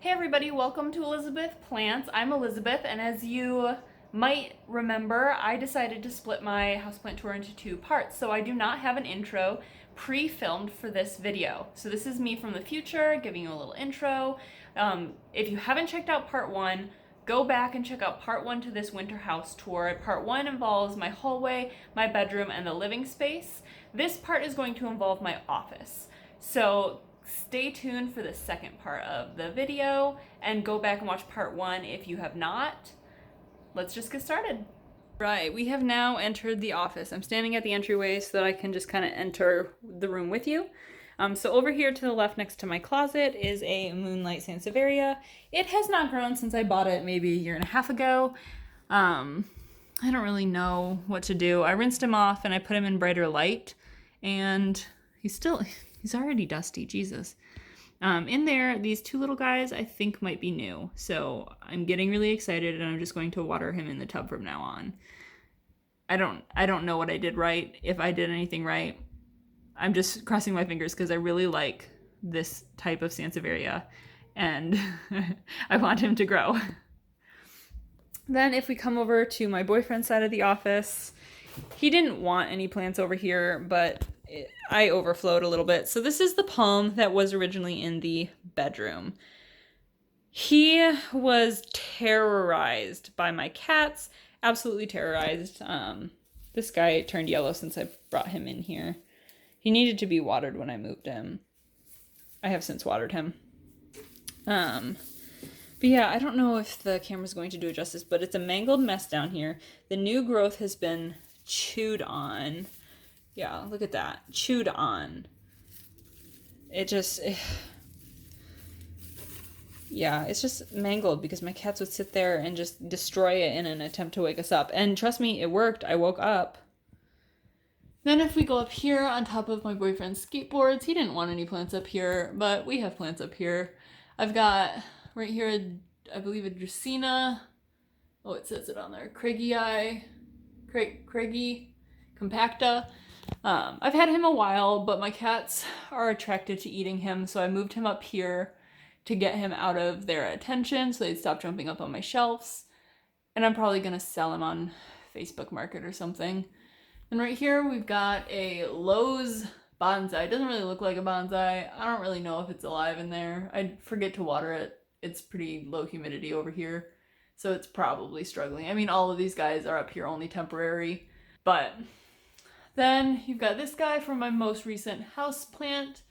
Hey everybody, welcome to Elizabeth Plants. I'm Elizabeth, and as you might remember, I decided to split my houseplant tour into two parts, so I do not have an intro pre-filmed for this video. So this is me from the future, giving you a little intro. If you haven't checked out part one, go back and check out part one to this winter house tour. Part one involves my hallway, my bedroom, and the living space. This part is going to involve my office. So stay tuned for the second part of the video and go back and watch part one if you have not. Let's just get started. Right, we have now entered the office. I'm standing at the entryway so that I can just kind of enter the room with you. So over here to the left next to my closet is a Moonlight Sansevieria. It has not grown since I bought it maybe a year and a half ago. I don't really know what to do. I rinsed him off and I put him in brighter light, and he's already dusty, Jesus. In there, these two little guys I think might be new. So I'm getting really excited and I'm just going to water him in the tub from now on. I don't know what I did right, if I did anything right. I'm just crossing my fingers because I really like this type of Sansevieria and I want him to grow. Then if we come over to my boyfriend's side of the office, he didn't want any plants over here, but I overflowed a little bit. So this is the palm that was originally in the bedroom. He was terrorized by my cats, absolutely terrorized. This guy turned yellow since I brought him in here. He needed to be watered when I moved him. I have since watered him. But yeah, I don't know if the camera's going to do it justice, but it's a mangled mess down here. The new growth has been chewed on. Yeah, look at that. Chewed on. Yeah, it's just mangled because my cats would sit there and just destroy it in an attempt to wake us up. And trust me, it worked. I woke up. Then if we go up here on top of my boyfriend's skateboards, he didn't want any plants up here, but we have plants up here. I've got right here, I believe a Dracaena. Oh, it says it on there. Craigie compacta. I've had him a while, but my cats are attracted to eating him, so I moved him up here to get him out of their attention so they'd stop jumping up on my shelves. And I'm probably gonna sell him on Facebook Market or something. And right here we've got a Lowe's bonsai. It doesn't really look like a bonsai. I don't really know if it's alive in there. I forget to water it. It's pretty low humidity over here, so it's probably struggling. I mean, all of these guys are up here only temporary. But then you've got this guy from my most recent houseplant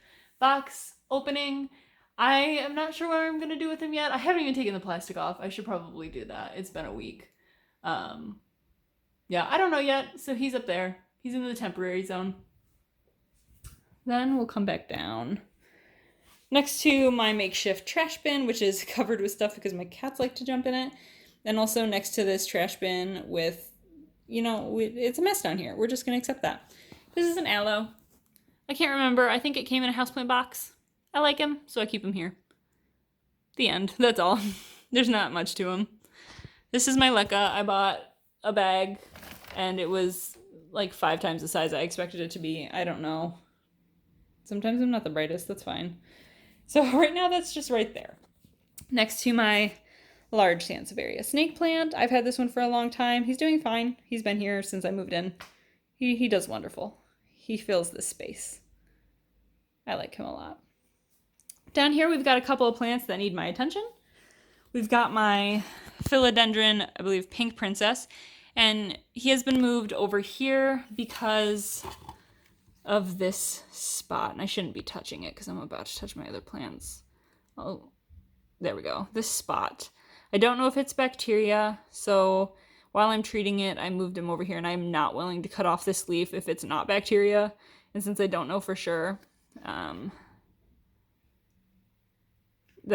box opening. I am not sure what I'm going to do with him yet. I haven't even taken the plastic off. I should probably do that. It's been a week. Yeah, I don't know yet. So he's up there. He's in the temporary zone. Then we'll come back down next to my makeshift trash bin, which is covered with stuff because my cats like to jump in it. And also next to this trash bin with, it's a mess down here. We're just going to accept that. This is an aloe. I can't remember. I think it came in a houseplant box. I like him, so I keep him here. The end. That's all. There's not much to him. This is my leca. I bought a bag, and it was like 5 times the size I expected it to be. I don't know. Sometimes I'm not the brightest. That's fine. So right now, that's just right there. Next to my large Sansevieria snake plant. I've had this one for a long time. He's doing fine. He's been here since I moved in. He does wonderful. He fills this space. I like him a lot. Down here, we've got a couple of plants that need my attention. We've got my philodendron, I believe, pink princess, and he has been moved over here because of this spot. And I shouldn't be touching it because I'm about to touch my other plants. Oh, there we go. This spot. I don't know if it's bacteria, so while I'm treating it, I moved him over here, and I'm not willing to cut off this leaf if it's not bacteria. And since I don't know for sure, that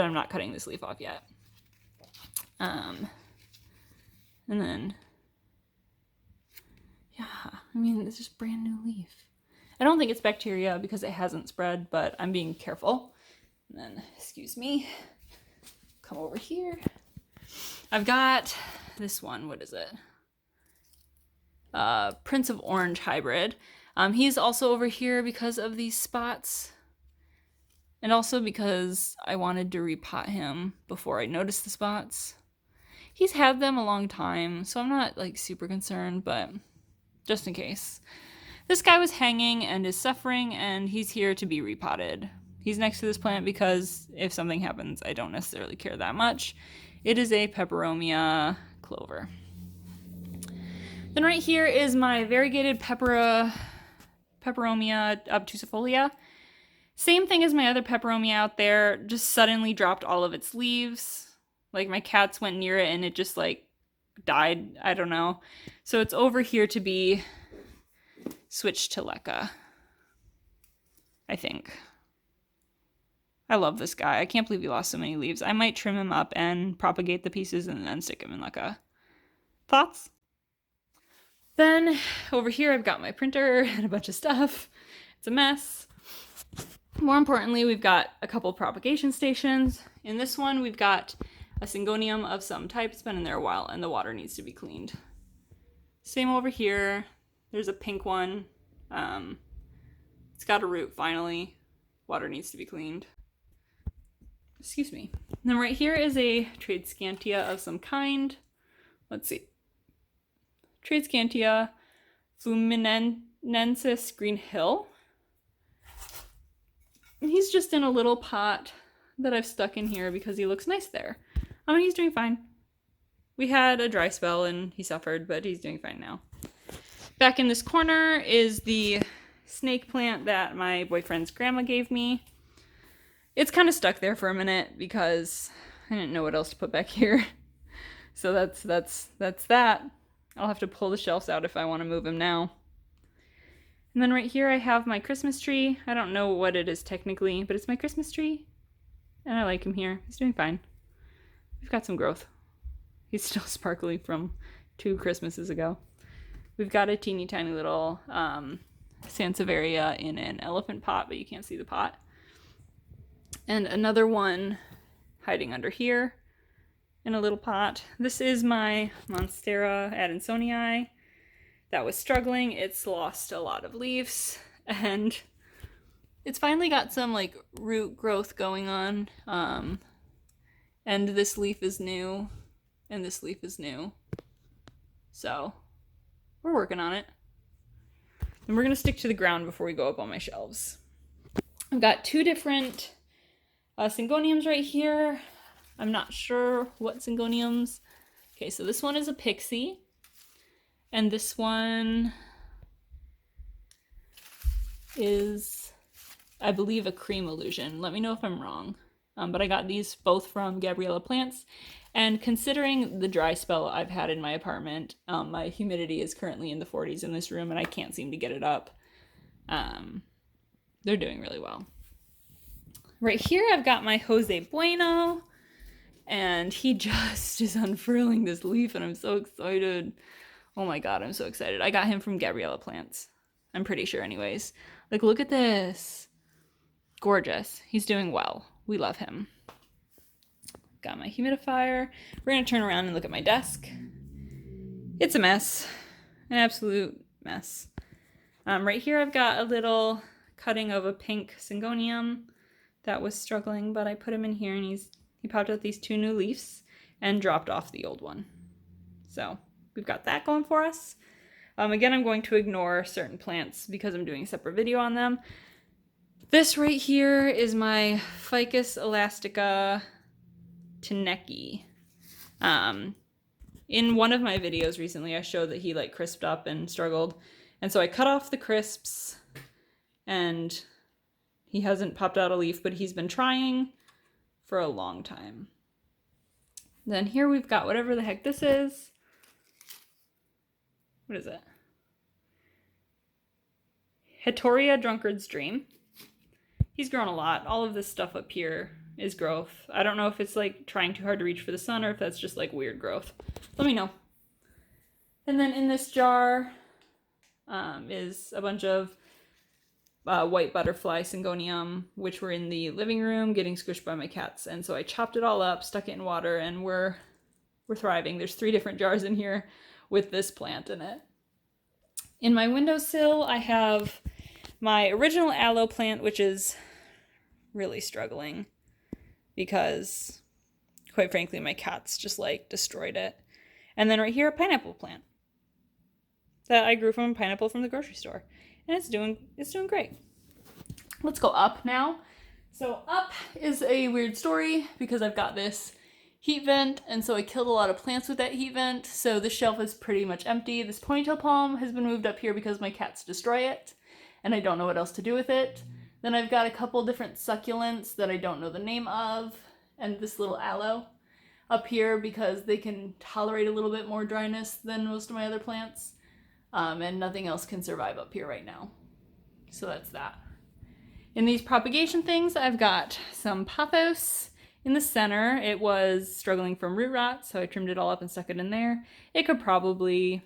I'm not cutting this leaf off yet. And then, yeah, I mean, it's just brand new leaf. I don't think it's bacteria because it hasn't spread, but I'm being careful. And then, excuse me, come over here. I've got this one, what is it? Prince of Orange hybrid. He's also over here because of these spots. And also because I wanted to repot him before I noticed the spots. He's had them a long time, so I'm not like super concerned, but just in case. This guy was hanging and is suffering, and he's here to be repotted. He's next to this plant because if something happens, I don't necessarily care that much. It is a peperomia clover. Then right here is my variegated peperomia obtusifolia. Same thing as my other peperomia out there, just suddenly dropped all of its leaves. Like my cats went near it and it just like died. I don't know. So it's over here to be switched to leca, I think. I love this guy. I can't believe he lost so many leaves. I might trim him up and propagate the pieces and then stick him in leca. Thoughts? Then over here I've got my printer and a bunch of stuff. It's a mess. More importantly, we've got a couple propagation stations. In this one, we've got a syngonium of some type. It's been in there a while, and the water needs to be cleaned. Same over here. There's a pink one. It's got a root, finally. Water needs to be cleaned. Excuse me. And then right here is a Tradescantia of some kind. Let's see. Tradescantia fluminensis Green Hill. He's just in a little pot that I've stuck in here because he looks nice there. He's doing fine. We had a dry spell and he suffered, but he's doing fine now. Back in this corner is the snake plant that my boyfriend's grandma gave me. It's kind of stuck there for a minute because I didn't know what else to put back here. So that's that. I'll have to pull the shelves out if I want to move him now. And then right here I have my Christmas tree. I don't know what it is technically, but it's my Christmas tree. And I like him here. He's doing fine. We've got some growth. He's still sparkly from 2 Christmases ago. We've got a teeny tiny little Sansevieria in an elephant pot, but you can't see the pot. And another one hiding under here in a little pot. This is my Monstera adansonii. That was struggling. It's lost a lot of leaves and it's finally got some like root growth going on. And this leaf is new and this leaf is new. So we're working on it. And we're going to stick to the ground before we go up on my shelves. I've got 2 different syngoniums right here. I'm not sure what syngoniums. Okay, so this one is a pixie. And this one is, I believe, a cream illusion. Let me know if I'm wrong. But I got these both from Gabriella Plants. And considering the dry spell I've had in my apartment, my humidity is currently in the 40s in this room and I can't seem to get it up. They're doing really well. Right here I've got my Jose Bueno. And he just is unfurling this leaf and I'm so excited. Oh my god, I'm so excited. I got him from Gabriella Plants. I'm pretty sure anyways. Like, look at this. Gorgeous. He's doing well. We love him. Got my humidifier. We're going to turn around and look at my desk. It's a mess. An absolute mess. Right here I've got a little cutting of a pink syngonium that was struggling, but I put him in here and he popped out these 2 new leaves and dropped off the old one. So we've got that going for us. Again, I'm going to ignore certain plants because I'm doing a separate video on them. This right here is my Ficus elastica Tineki. In one of my videos recently, I showed that he like crisped up and struggled. And so I cut off the crisps and he hasn't popped out a leaf, but he's been trying for a long time. Then here we've got whatever the heck this is. What is it? Hetoria Drunkard's Dream. He's grown a lot. All of this stuff up here is growth. I don't know if it's like trying too hard to reach for the sun or if that's just like weird growth. Let me know. And then in this jar is a bunch of white butterfly syngonium, which were in the living room getting squished by my cats. And so I chopped it all up, stuck it in water, and we're thriving. There's 3 different jars in here with this plant in it. In my windowsill, I have my original aloe plant, which is really struggling because, quite frankly, my cats just like destroyed it. And then right here, a pineapple plant that I grew from a pineapple from the grocery store, and it's doing great. Let's go up now. So up is a weird story because I've got this heat vent, and so I killed a lot of plants with that heat vent, so this shelf is pretty much empty. This ponytail palm has been moved up here because my cats destroy it, and I don't know what else to do with it. Then I've got a couple different succulents that I don't know the name of, and this little aloe up here because they can tolerate a little bit more dryness than most of my other plants, and nothing else can survive up here right now. So that's that. In these propagation things, I've got some pothos in the center. It was struggling from root rot, so I trimmed it all up and stuck it in there. It could probably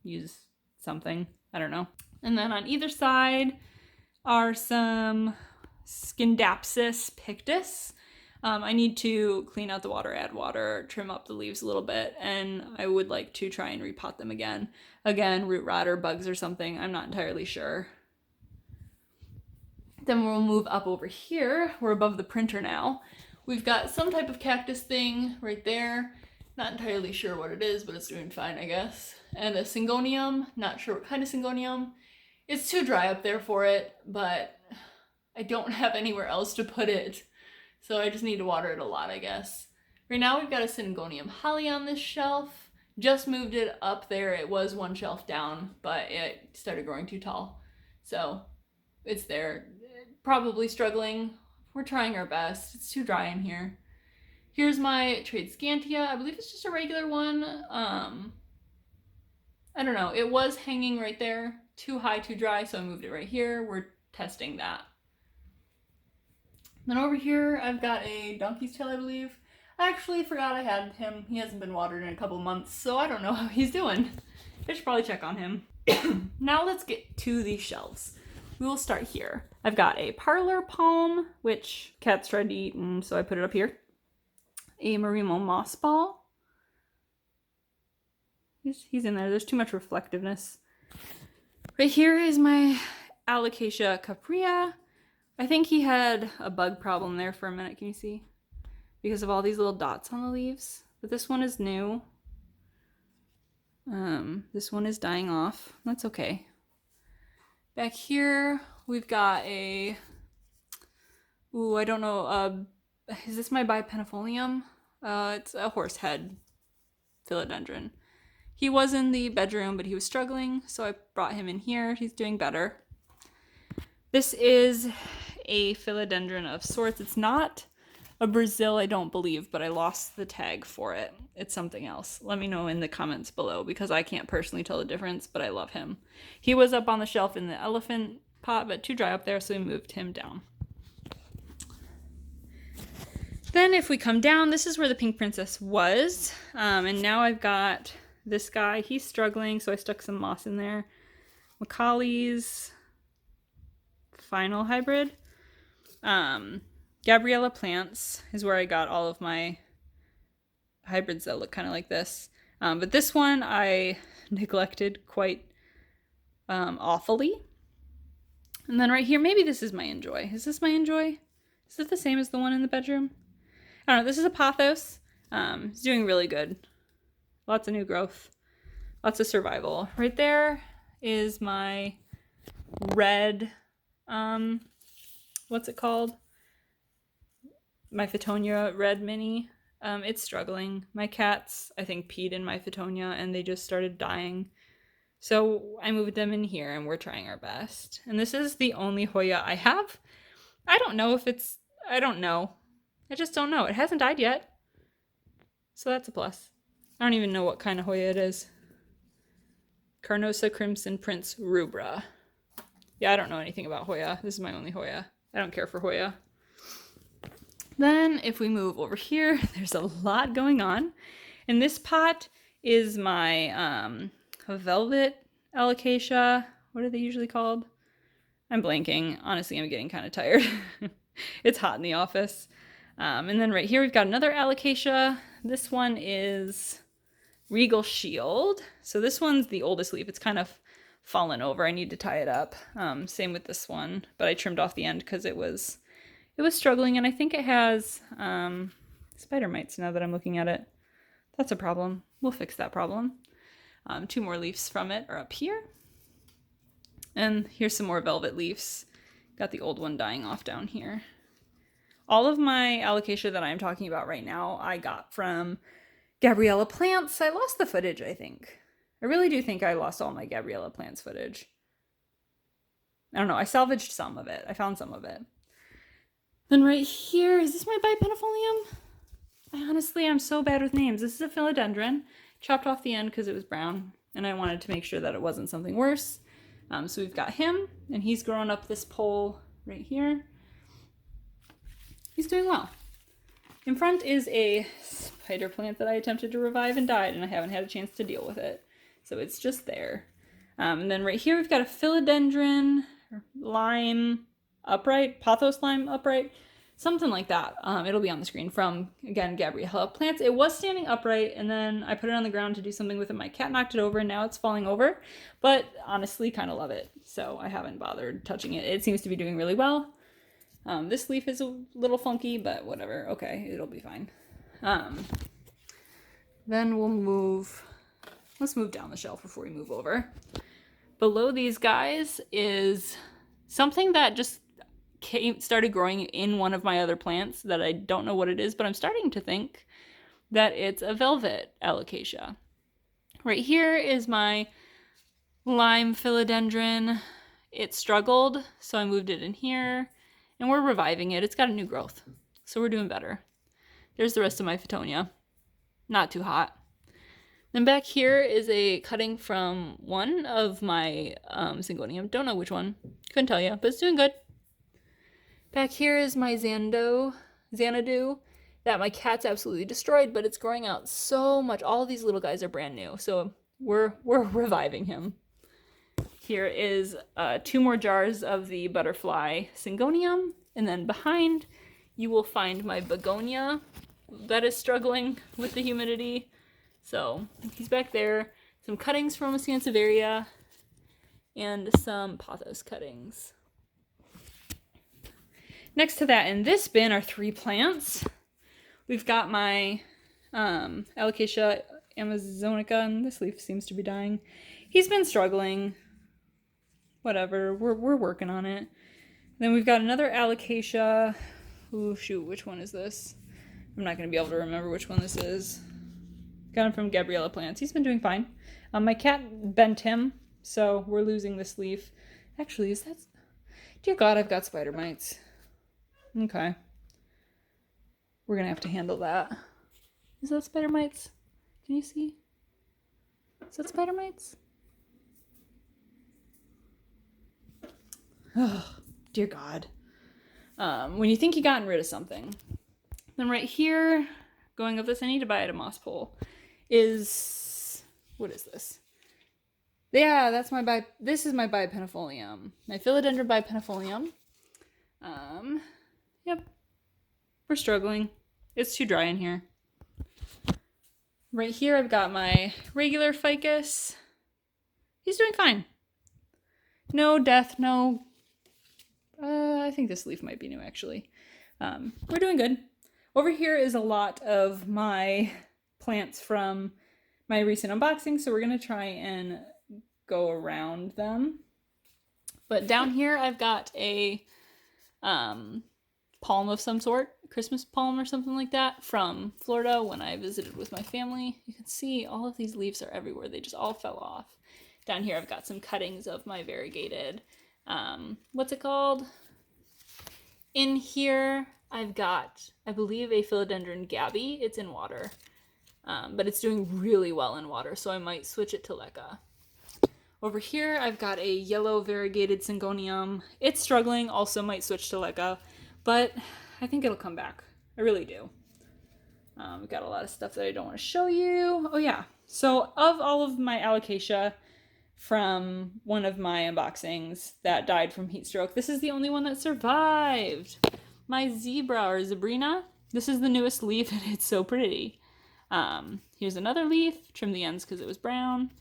use something, I don't know. And then on either side are some Scindapsus pictus. I need to clean out the water, add water, trim up the leaves a little bit, and I would like to try and repot them again. Again, root rot or bugs or something, I'm not entirely sure. Then we'll move up over here. We're above the printer now. We've got some type of cactus thing right there. Not entirely sure what it is, but it's doing fine, I guess. And a syngonium, not sure what kind of syngonium. It's too dry up there for it, but I don't have anywhere else to put it. So I just need to water it a lot, I guess. Right now we've got a syngonium holly on this shelf. Just moved it up there. It was one shelf down, but it started growing too tall. So it's there. Probably struggling. We're trying our best. It's too dry in here. Here's my trade scantia. I believe it's just a regular one. I don't know. It was hanging right there. Too high, too dry, so I moved it right here. We're testing that. Then over here, I've got a donkey's tail, I believe. I actually forgot I had him. He hasn't been watered in a couple months, so I don't know how he's doing. I should probably check on him. Now let's get to these shelves. We will start here. I've got a parlor palm, which cats tried to eat, and so I put it up here. A Marimo moss ball. He's in there. There's too much reflectiveness. Right here is my Alocasia caprea. I think he had a bug problem there for a minute. Can you see? Because of all these little dots on the leaves. But this one is new. This one is dying off. That's okay. Back here, we've got a, I don't know, is this my bipenifolium? It's a horsehead philodendron. He was in the bedroom, but he was struggling, so I brought him in here. He's doing better. This is a philodendron of sorts. It's not a Brazil, I don't believe, but I lost the tag for it. It's something else. Let me know in the comments below because I can't personally tell the difference, but I love him. He was up on the shelf in the elephant pot, but too dry up there, so we moved him down. Then if we come down, this is where the pink princess was. And now I've got this guy. He's struggling, so I stuck some moss in there. Macaulay's final hybrid. Gabriella plants is where I got all of my hybrids that look kind of like this. But this one I neglected quite awfully. And then right here, maybe this is my Enjoy. Is this my Enjoy? Is it the same as the one in the bedroom? I don't know. This is a pothos. It's doing really good. Lots of new growth. Lots of survival. Right there is my red, what's it called? My Fittonia red mini. It's struggling. My cats, I think, peed in my Fittonia and they just started dying. So I moved them in here and we're trying our best. And this is the only Hoya I have. I don't know if it's, I don't know. I just don't know. It hasn't died yet. So that's a plus. I don't even know what kind of Hoya it is. Carnosa Crimson Prince Rubra. Yeah, I don't know anything about Hoya. This is my only Hoya. I don't care for Hoya. Then if we move over here, there's a lot going on. In this pot is my velvet alocasia. What are they usually called? I'm blanking. Honestly, I'm getting kind of tired. It's hot in the office. And then right here we've got another alocasia. This one is Regal Shield. So this one's the oldest leaf. It's kind of fallen over. I need to tie it up. Same with this one, but I trimmed off the end because it was it was struggling, and I think it has spider mites now that I'm looking at it. That's a problem. We'll fix that problem. 2 more leaves from it are up here. And here's some more velvet leaves. Got the old one dying off down here. All of my alocasia that I'm talking about right now, I got from Gabriella Plants. I lost the footage, I think. I really do think I lost all my Gabriella Plants footage. I don't know. I salvaged some of it. I found some of it. Then right here, is this my bipenifolium? I honestly am so bad with names. This is a philodendron. Chopped off the end because it was brown, and I wanted to make sure that it wasn't something worse. So we've got him, and he's growing up this pole right here. He's doing well. In front is a spider plant that I attempted to revive and died, and I haven't had a chance to deal with it. So it's just there. And then right here we've got a philodendron, lime upright, pothos lime upright, something like that. It'll be on the screen from, again, Gabriella Plants. It was standing upright, and then I put it on the ground to do something with it. My cat knocked it over, and now it's falling over. But honestly, kind of love it, so I haven't bothered touching it. It seems to be doing really well. This leaf is a little funky, but whatever. Okay, it'll be fine. Then we'll move... Let's move down the shelf before we move over. Below these guys is something that just started growing in one of my other plants that I don't know what it is, but I'm starting to think that it's a velvet alocasia. Right here is my lime philodendron. It struggled, so I moved it in here, and we're reviving it. It's got a new growth, so we're doing better. There's the rest of my Photonia. Not too hot. Then back here is a cutting from one of my Syngonium. Don't know which one. Couldn't tell you, but it's doing good. Back here is my Xanadu that my cat's absolutely destroyed, but it's growing out so much. All of these little guys are brand new, so we're reviving him. Here is 2 more jars of the butterfly Syngonium, and then behind you will find my begonia that is struggling with the humidity. So he's back there. Some cuttings from a Sansevieria and some pothos cuttings. Next to that in this bin are 3 plants. We've got my Alocasia amazonica, and this leaf seems to be dying. He's been struggling. Whatever, we're working on it. Then we've got another Alocasia. Ooh, shoot, which one is this? I'm not going to be able to remember which one this is. Got him from Gabriella Plants. He's been doing fine. My cat bent him, so we're losing this leaf. Actually, is that... Dear God, I've got spider mites. Okay. We're going to have to handle that. Is that spider mites? Can you see? Is that spider mites? Oh, dear God. When you think you've gotten rid of something. Then right here, going up this, I need to buy it a moss pole, is... What is this? Yeah, that's my this is my bipenifolium. My philodendron bipenifolium. Yep. We're struggling. It's too dry in here. Right here I've got my regular ficus. He's doing fine. No death, no... I think this leaf might be new, actually. We're doing good. Over here is a lot of my plants from my recent unboxing, so we're going to try and go around them. But down here I've got a palm of some sort, Christmas palm or something like that, from Florida when I visited with my family. You can see all of these leaves are everywhere. They just all fell off. Down here I've got some cuttings of my variegated, what's it called? In here I've got, I believe, a philodendron Gabby. It's in water, but it's doing really well in water, so I might switch it to Leca. Over here I've got a yellow variegated Syngonium. It's struggling, also might switch to Leca, but I think it'll come back. I really do. We've got a lot of stuff that I don't want to show you. Oh yeah, so of all of my Alocasia from one of my unboxings that died from heat stroke, this is the only one that survived. My zebra or zebrina. This is the newest leaf and it's so pretty. Here's another leaf, trim the ends because it was brown.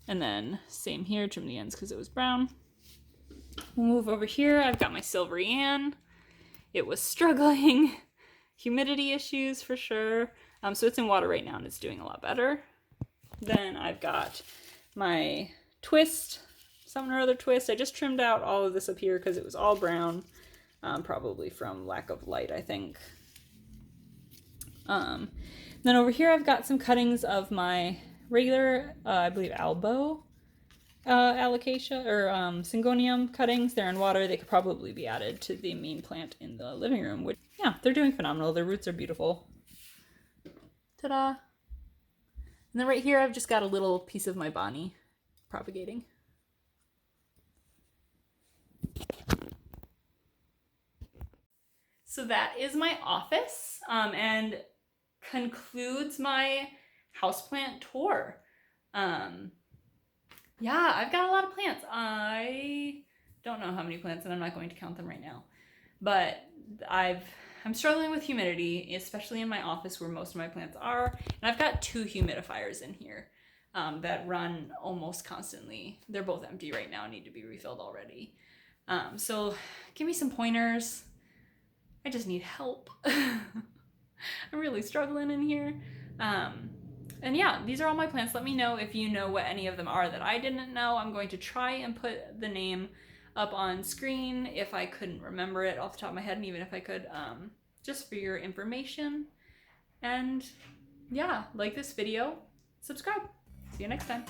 And then same here, trim the ends because it was brown. We'll move over here. I've got my Silvery Ann. it was struggling. Humidity issues for sure. So it's in water right now and it's doing a lot better. Then I've got my twist, something or other twist. I just trimmed out all of this up here because it was all brown, probably from lack of light, I think. Then over here I've got some cuttings of my regular, I believe Albo alocasia or syngonium cuttings. They're in water. They could probably be added to the main plant in the living room, which, yeah, they're doing phenomenal. Their roots are beautiful. Ta-da! And then right here I've just got a little piece of my Bonnie propagating. So that is my office, and concludes my houseplant tour. Yeah, I've got a lot of plants. I don't know how many plants, and I'm not going to count them right now. But I'm struggling with humidity, especially in my office where most of my plants are. And I've got 2 humidifiers in here that run almost constantly. They're both empty right now, need to be refilled already. So give me some pointers. I just need help. I'm really struggling in here. And yeah, these are all my plants. Let me know if you know what any of them are that I didn't know. I'm going to try and put the name up on screen if I couldn't remember it off the top of my head, and even if I could, just for your information. And yeah, like this video, subscribe. See you next time.